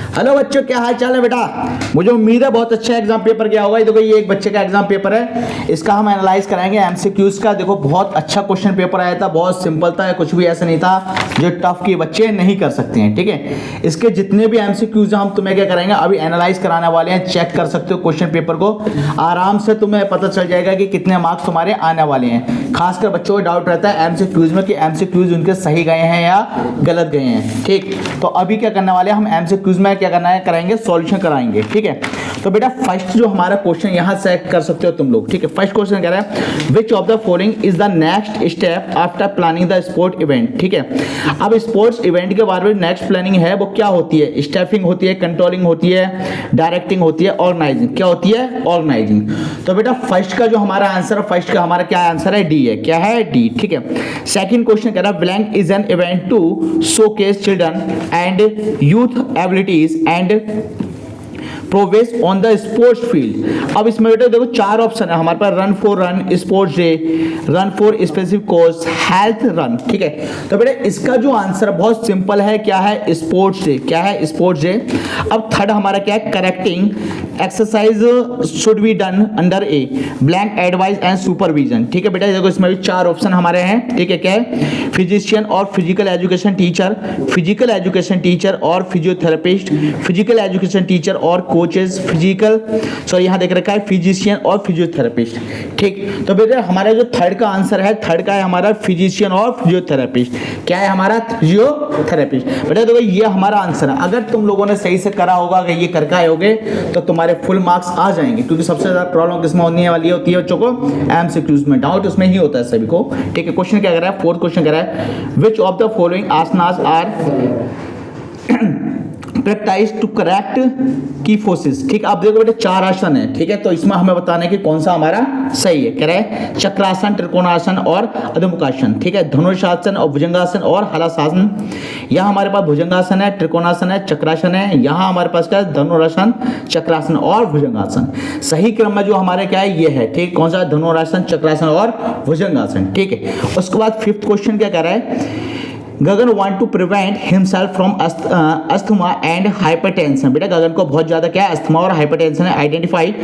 Hello बच्चों, क्या हाल चाल है बेटा। मुझे उम्मीद है बहुत अच्छा एग्जाम पेपर गया होगा। ये देखो, ये एक बच्चे का एग्जाम पेपर है, इसका हम एनालाइज कराएंगे एमसीक्यूज का। देखो बहुत अच्छा क्वेश्चन पेपर आया था, बहुत सिंपल था, कुछ भी ऐसा नहीं था जो टफ की बच्चे नहीं कर सकते हैं। ठीक है, इसके जितने भी एमसीक्यूज हम तुम्हें क्या कराएंगे, अभी एनालाइज कराने वाले हैं। चेक कर सकते हो क्वेश्चन पेपर को, आराम से तुम्हें पता चल जाएगा कि कितने मार्क्स तुम्हारे आने वाले हैं। खासकर बच्चों को डाउट रहता है एमसीक्यूज में कि एमसीक्यूज उनके सही गए हैं या गलत गए हैं। ठीक, तो अभी क्या करने वाले हैं हम, एमसीक्यूज में क्या करना है, कराएंगे सॉल्यूशन कराएंगे। ठीक है, तो बेटा फर्स्ट जो हमारा क्वेश्चन यहां से कर सकते हो तुम लोग। ठीक है, फर्स्ट क्वेश्चन कह रहा है which of the following is the next step after planning the sport event. ठीक है, अब स्पोर्ट्स इवेंट के बारे में नेक्स्ट प्लानिंग है वो क्या होती है, स्टाफिंग होती है, कंट्रोलिंग होती है, डायरेक्टिंग होती है, ऑर्गेनाइजिंग। क्या होती है, ऑर्गेनाइजिंग। तो बेटा फर्स्ट का जो हमारा आंसर है, फर्स्ट का हमारा क्या आंसर है, डी है। क्या है, डी। ठीक है, सेकंड क्वेश्चन कह रहा है blank is an event to showcase children and youth abilities and progress on the sports field. अब इसमें बेटा देखो चार ऑप्शन है हमारे पास, run for run, sports day, run for specific course, health run. ठीक है, तो बेटा इसका जो आंसर बहुत सिंपल है, क्या है, स्पोर्ट्स डे। क्या है, स्पोर्ट्स डे। अब थर्ड हमारा क्या है, correcting exercise should be done under a blank advice and supervision. ठीक है बेटा, देखो इसमें भी चार ऑप्शन हमारे हैं। ठीक है, क्या है, फिजिशियन और physical education teacher, physical education teacher और फिजियोथेरेपिस्ट, फिजिकल एजुकेशन टीचर और कोचेस, फिजिकल सॉरी यहाँ देख रखा है फिजिशियन और फिजियोथेरेपिस्ट। ठीक, तो बेटा हमारा जो थर्ड का आंसर है, थर्ड का है हमारा फिजिशियन और फिजियोथेरेपिस्ट। क्या है हमारा, फिजियोथेरेपिस्ट। बेटा देखो ये हमारा आंसर है। अगर तुम लोगों ने सही से करा होगा, अगर ये करके आए होगे तो तुम्हारे फुल मार्क्स आ जाएंगे, क्योंकि सबसे ज्यादा प्रॉब्लम किसमें होने वाली होती है बच्चों को, एमसीक्यूज में। डाउट उसमें ही होता है सभी को। ठीक है, क्वेश्चन क्या कर रहा है, फोर्थ क्वेश्चन कह रहा है which of the following asanas are practice to correct kyphosis. ठीक, आप देखो बेटे चार आसन है। ठीक है, तो इसमें हमें बताना है कि कौन सा हमारा सही है। कह रहा है चक्रासन, त्रिकोणासन और अधोमुखासन। ठीक है, धनुरासन और भुजंगासन और हलासन। यहाँ हमारे पास भुजंगासन है, त्रिकोणासन है, चक्रासन है। यहाँ हमारे पास क्या है, धनुरासन, चक्रासन और भुजंगासन। सही क्रम में जो हमारे क्या है, ये है। ठीक, कौन सा, धनुरासन, चक्रासन और भुजंगासन। ठीक है, उसके बाद फिफ्थ क्वेश्चन क्या कह रहा है, Gagan want to prevent himself from asthma and hypertension. बेटा गगन को बहुत ज्यादा क्या है, अस्थमा और हाइपरटेंशन है, आइडेंटिफाई।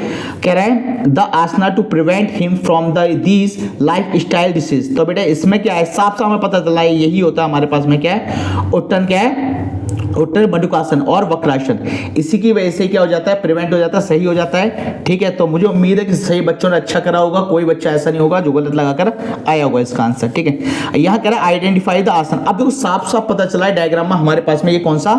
कह रहा है the asana to prevent him from the these life style disease. तो बेटा इसमें क्या है, साफ साफ हमें पता चला है यही होता है हमारे पास में। क्या है, उत्तन क्या है, उत्तर मधुकासन और वक्रासन। इसी की वजह से क्या हो जाता है, प्रिवेंट हो जाता है, सही हो जाता है। ठीक है, तो मुझे उम्मीद है कि सही बच्चों ने अच्छा करा होगा, कोई बच्चा ऐसा नहीं होगा जो गलत लगाकर आया होगा इसका आंसर। ठीक है, यहाँ कह रहा है आइडेंटिफाई द आसन। अब देखो साफ साफ पता चला है डायग्राम में हमारे पास में ये कौन सा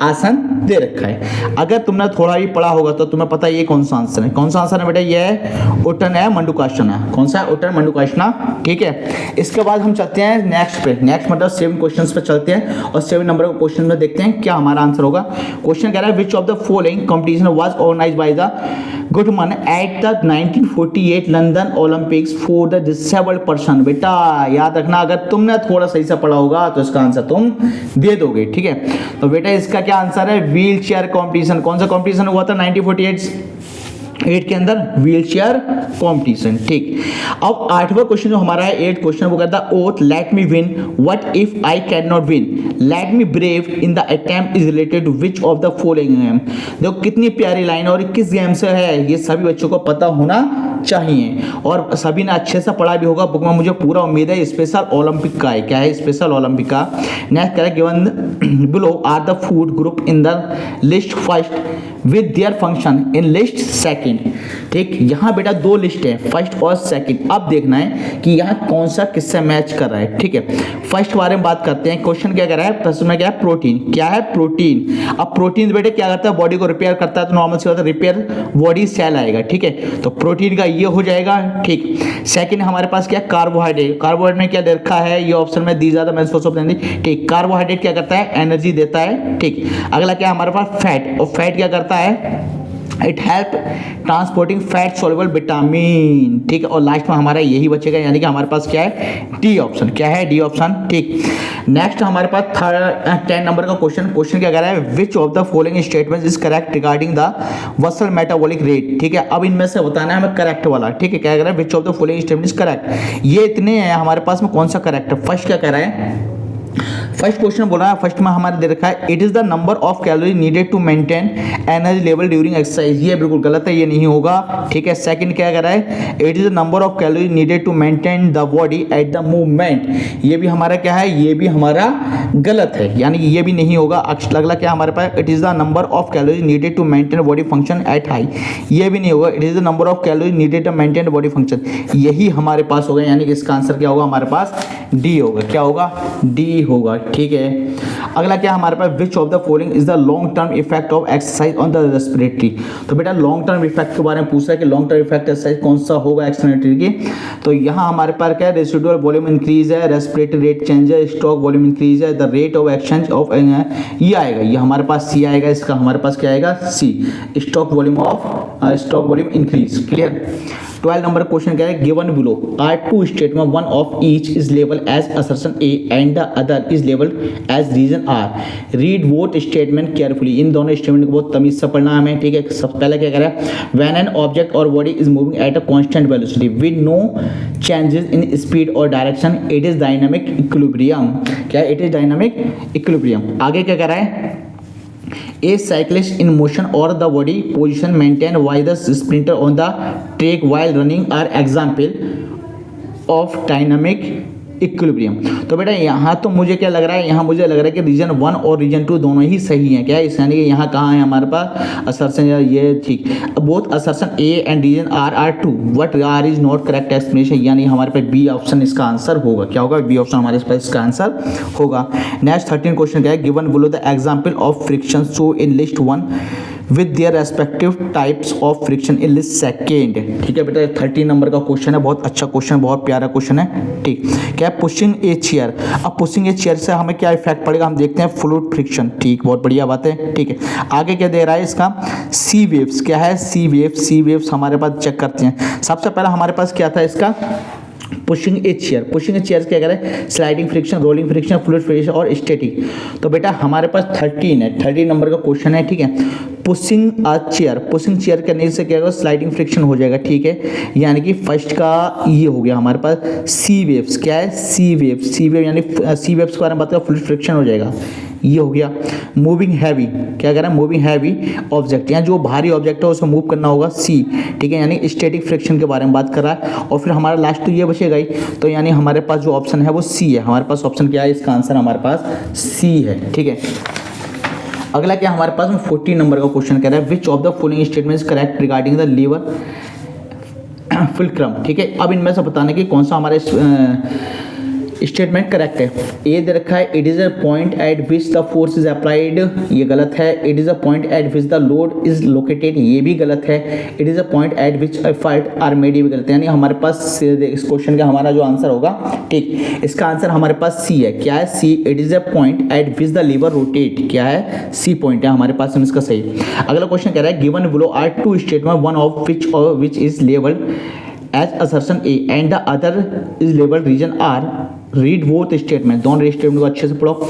आसन दे रखा है। अगर तुमने थोड़ा भी पढ़ा होगा तो तुम्हें पता है ये कौन सा आंसर है। कौन सा आंसर है बेटा, ये है उत्तन है मंडूकासन है। कौन सा है, उत्तन मंडूकासन। ठीक है, इसके बाद हम चलते हैं नेक्स्ट पे। नेक्स्ट मतलब 7 क्वेश्चंस पे चलते हैं और 7 नंबर के क्वेश्चन में देखते हैं क्या हमारा आंसर होगा। क्वेश्चन कह रहा है which of the following competition was organised by the Guttmann at the 1948 London Olympics for the disabled person. बेटा याद रखना, अगर तुमने थोड़ा सही से पढ़ा होगा तो इसका आंसर तुम दे दोगे। ठीक है, तो बेटा इसका क्या आंसर है, व्हील चेयर कॉम्पिटिशन। कौन सा कॉम्पिटिशन हुआ था 1948 के अंदर, व्हील चेयर कॉम्पिटिशन। ठीक, अब 8वां क्वेश्चन जो हमारा है 8 क्वेश्चन वो कहता है oath let me win what if I can not win, let me brave in the attempt is related to which of the following game. देखो कितनी प्यारी लाइन, और किस गेम से है ये सभी बच्चों को पता होना चाहिए और सभी ने अच्छे से पढ़ा भी होगा बुक में, मुझे पूरा उम्मीद है। स्पेशल ओलंपिक का है। क्या है, स्पेशल ओलंपिक का। नेक्स्ट करें given below are the food group in the list first with their function in list second. ठीक, यहाँ बेटा 2 लिस्ट है, फर्स्ट और सेकंड। अब देखना है कि यहाँ कौन सा किससे मैच कर रहा है। ठीक है, फर्स्ट बारे में बात करते हैं। क्वेश्चन क्या कर रहा है, प्रश्न में क्या है, प्रोटीन। क्या है, प्रोटीन। अब प्रोटीन बेटे क्या करता है, बॉडी को रिपेयर करता है, तो नॉर्मल से होता है रिपेयर बॉडी सेल आएगा। ठीक है, तो प्रोटीन का ये हो जाएगा। ठीक, सेकंड हमारे पास क्या, कार्बोहाइड्रेट। कार्बोहाइड्रेट में क्या रखा है, ये ऑप्शन में दी ज्यादा मैं सोच सकता। ठीक, कार्बोहाइड्रेट क्या करता है, एनर्जी देता है। ठीक, अगला क्या हमारे पास, फैट। और फैट क्या करता है, it help transporting fat soluble vitamin. ठीक है, और लास्ट में हमारा यही बचेगा, यानी कि हमारे पास क्या है, डी ऑप्शन। क्या है, डी ऑप्शन। ठीक, नेक्स्ट हमारे पास 10 नंबर का क्वेश्चन। क्वेश्चन क्या कह रहा है, which of the following statement is correct regarding the basal metabolic rate. ठीक है, अब इनमें से बताना है हमें करेक्ट वाला। ठीक है, क्या कह रहा है, which of the following statement is correct. ये इतने हैं हमारे पास में, कौन सा करेक्ट है। फर्स्ट क्या कह रहा है, फर्स्ट क्वेश्चन बोला है, फर्स्ट में हमारे दे रखा है it is the number of calorie needed to maintain energy level during exercise, ये बिल्कुल गलत है, ये नहीं होगा, ठीक है। सेकंड क्या कह रहा है, it is the number of calorie needed to maintain the body at the movement, ये भी हमारा क्या है, ये भी हमारा गलत है, यानी कि ये भी नहीं होगा। अगला क्या हमारे पास, it is the number of calorie needed to maintain body function at high, ये भी नहीं होगा। It is the number of calorie needed to maintain body function, यही हमारे पास होगा, यानी कि इसका आंसर क्या होगा हमारे पास, डी होगा। क्या होगा, डी होगा, ठीक है। अगला क्या हमारे पास, which of the following is the long term effect of exercise on the respiratory, तो बेटा लॉन्ग टर्म इफेक्ट के बारे में पूछ रहा है कि लॉन्ग टर्म इफेक्ट एक्सरसाइज कौन सा होगा एक्सपिरेटरी की, तो यहाँ हमारे पास क्या है, रेसिडुअल वॉल्यूम इंक्रीज है, रेस्पिरेटरी रेट चेंज है, स्ट्रोक वॉल्यूम इंक्रीज है, the rate of exchange of, ये आएगा, ये हमारे पास सी आएगा, इसका हमारे पास क्या आएगा, C, stroke volume increase. Clear. 12 number question क्या है, given below are two statement, one of each is label as assertion A and the other is label as reason R, read both statement carefully, इन दोनों statement को बहुत तमीज से पढ़ना हमें, ठीक है। सब पहले क्या करें, व्हेन एन ऑब्जेक्ट और body is moving at a constant velocity with no changes in speed और direction, it is dynamic equilibrium, क्या इट इज डायनामिक इक्विलिब्रियम। आगे क्या कर रहा है, A cyclist in motion or the body position maintained by the sprinter on the track while running are example of dynamic equilibrium. तो बेटा यहाँ तो मुझे क्या लग रहा है, यहाँ मुझे लग रहा है कि रीजन 1 और रीजन 2 दोनों ही सही हैं, क्या है, यानी कि यहाँ कहाँ है हमारे पास असर्शन, ये ठीक, both assertion A and reason are true but R is not correct explanation, यानी हमारे पास बी ऑप्शन इसका आंसर होगा। क्या होगा, बी ऑप्शन हमारे पास इसका आंसर होगा। नेक्स्ट 13 क्वेश्चन क्या है, given below the example of friction so in list 1 with their respective types of friction in list second, ठीक है बेटा। 13 नंबर का क्वेश्चन है, बहुत अच्छा क्वेश्चन, बहुत प्यारा क्वेश्चन है, ठीक। क्या है, पुशिंग ए चेयर, अब पुशिंग ए चेयर से हमें क्या इफेक्ट पड़ेगा, हम देखते हैं फ्लूइड फ्रिक्शन, ठीक, बहुत बढ़िया बात है, ठीक है। आगे क्या दे रहा है इसका, सी वेव्स, क्या है, सी वेव्स हमारे पास चेक करते हैं। सबसे पहला हमारे पास क्या था इसका, पुशिंग ए चेयर क्या करें, sliding friction, rolling friction, fluid friction और स्टैटिक। तो बेटा हमारे पास 13 है, 13 नंबर का क्वेश्चन है, ठीक है। पुशिंग चेयर करने से क्या होगा, स्लाइडिंग फ्रिक्शन हो जाएगा, ठीक है। यानी कि फर्स्ट का ये हो गया हमारे पास सी वेव्स, क्या है, सी वेव, यानी सी वेव्स के बारे में बात करें, फ्लूइड फ्रिक्शन हो जाएगा, ये हो गया। मूविंग हैवी, क्या कह रहा है, मूविंग हैवी ऑब्जेक्ट, यहाँ जो भारी ऑब्जेक्ट है उसे मूव करना होगा, सी, ठीक है, यानी स्टैटिक फ्रिक्शन के बारे में बात कर रहा है। और फिर हमारा लास्ट तो ये बचेगा ही, तो यानी हमारे पास जो ऑप्शन है वो सी है, हमारे पास ऑप्शन क्या है, इसका आंसर हमारे पास सी है, ठीक है। अगला क्या हमारे पास में 14 नंबर का क्वेश्चन कह रहा है, which of the following statement is correct regarding the lever fulcrum, ठीक है। अब इनमें से बताने की कौन सा हमारे स्टेटमेंट करेक्ट है। ए दे रखा है, it is a point at which the force is applied, ये गलत है। It is a point at which the load is located, ये भी गलत है। It is a point at which effort are made, ये भी गलत है। यानी हमारे पास इस क्वेश्चन का हमारा जो आंसर होगा, ठीक, इसका आंसर हमारे पास सी है। क्या है, C, it is a point at which the lever rotate, क्या है, सी पॉइंट है हमारे पास, इसका सही। अगला क्वेश्चन कह रहा है, given below are two statement, one of which is labelled as assertion A and the other is labelled reason R, read both statement, दोनों स्टेटमेंट को अच्छे से पढ़ो।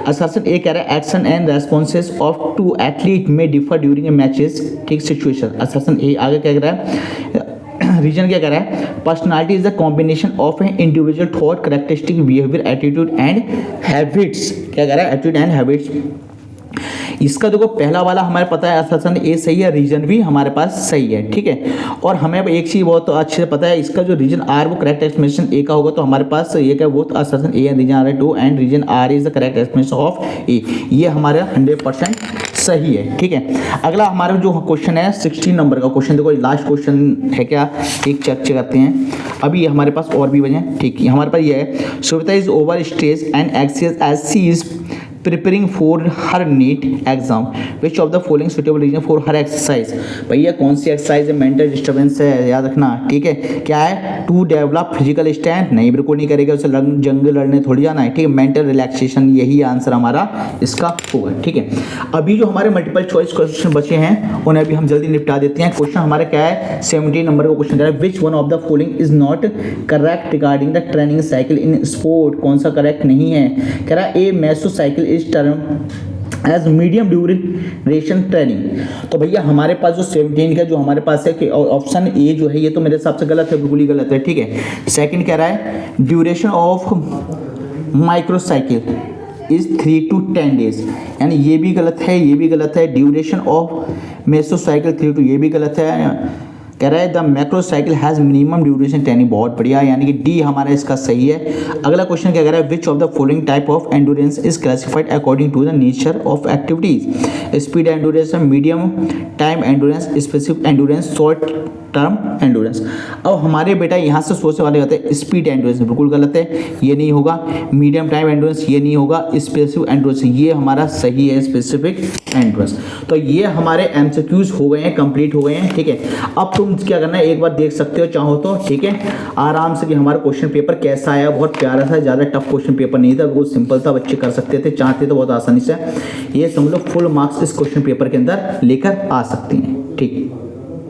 असर्शन ए कह रहा है, action and responses of two athlete में differ during a matches, ठीक, सिचुएशन, असर्शन ए। आगे क्या कह रहा है, रीजन क्या कह रहा है, personality is the combination of A individual thought, characteristic, behaviour, attitude and habits, क्या कह रहा है, एटीट्यूड एंड हैबिट्स। इसका देखो पहला वाला हमारे पता है असर्शन ए सही है, रीजन भी हमारे पास सही है, ठीक है। और हमें अब एक चीज बहुत अच्छे से पता है, इसका जो रीजन आर वो करेक्ट एक्सप्लेनेशन ए का होगा, तो हमारे पास ये क्या, वो असर्शन ए रीजन आर है 2 and reason R is the correct explanation of A, ये हमारे 100% सही है, ठीक है। अगला हमारा जो क्वेश्चन है 16 नंबर का क्वेश्चन, देखो लास्ट क्वेश्चन है, क्या, एक चर्चा करते हैं। अभी हमारे पास और भी बने, ठीक, हमारे पास ये है, Suvita is over stress and anxious as she is preparing for her NEET exam, which of the following suitable reason for her exercise. भैया कौन सी एक्सरसाइज है, मेंटल डिस्टर्बेंस है, याद रखना, ठीक है। क्या है, टू डेवलप फिजिकल स्ट्रेंथ, नहीं बिल्कुल नहीं करेगा, उसे जंग लड़ने थोड़ी जाना है, ठीक है। मेंटल रिलैक्सेशन, यही आंसर हमारा इसका होगा, ठीक है। अभी जो हमारे मल्टीपल चॉइस क्वेश्चन बचे हैं उन्हें अभी हम जल्दी निपटा देते हैं। क्वेश्चन हमारा क्या है, 17 नंबर का क्वेश्चन है, which one of the following is not correct regarding the training cycle in sport, कौन सा करेक्ट नहीं है। कह रहा है, a mesocycle is term as medium duration training. तो भैया हमारे पास जो 17 का जो हमारे पास है कि ऑप्शन ए जो है ये तो मेरे हिसाब से गलत है, बिल्कुल ही गलत है, ठीक है। सेकंड कह रहा है duration of microcycle, is 3 to 10 days, यानी ये भी गलत है, ये भी गलत है। ड्यूरेशन ऑफ मेसोसाइकिल 3 to, ये भी गलत है। कह रहा है द मैक्रोसाइकिल हैज़ मिनिमम ड्यूरेशन 10, बहुत बढ़िया, यानी कि डी हमारा इसका सही है। अगला क्वेश्चन क्या कह रहा है, which of the following type of endurance is classified according to the nature of activities, speed endurance, medium time endurance, specific endurance, short term endurance. अब हमारे बेटा यहाँ से सोचने वाले होते हैं स्पीड एंडोरेंस बिल्कुल गलत है, ये नहीं होगा। मीडियम टाइम एंडोरेंस ये नहीं होगा। स्पेसिफिक एंडोरेंस ये हमारा सही है, स्पेसिफिक एंडोरेंस। तो ये हमारे एमसीक्यूज हो गए हैं, कंप्लीट हो गए हैं, ठीक है। अब तुम क्या करना है, एक बार देख सकते हो चाहो तो, ठीक है, आराम से कि हमारा क्वेश्चन पेपर कैसा आया। बहुत प्यारा था, ज़्यादा टफ क्वेश्चन पेपर नहीं था, बहुत सिंपल था, बच्चे कर सकते थे, चाहते तो बहुत आसानी से ये समझ लो फुल मार्क्स इस क्वेश्चन पेपर के अंदर लेकर आ सकते हैं, ठीक है।